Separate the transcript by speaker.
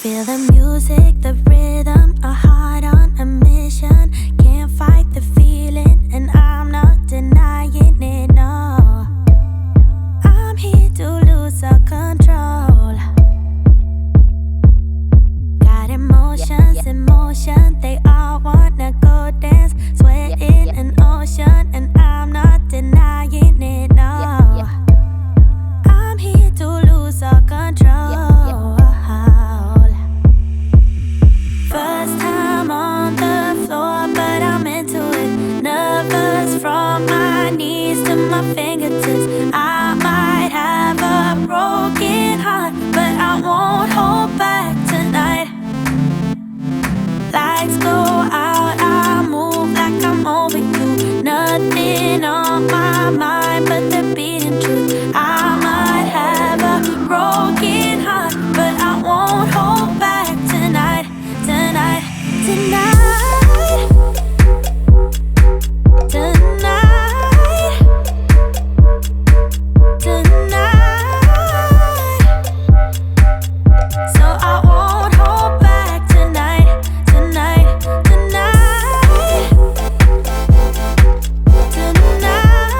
Speaker 1: Feel the music, the rhythm, a heart on a mission. Can't fight the feeling, and I'm not denying it, no. I'm here to lose all control. Got emotions in motion, they all wanna go dance. Sweat in an ocean, and I'm not denying it, no. I'm here to lose all control. First time on the floor, but I'm into it. Nervous from my knees to my fingertips. I might have a broken heart, but I won't hold back tonight. Lights go out, I move like I'm over you. Nothing on my mind but the beating truth. I might have a broken heart, but I won't hold back tonight. Tonight, tonight, tonight, tonight. So I won't hold back tonight, tonight, tonight, tonight.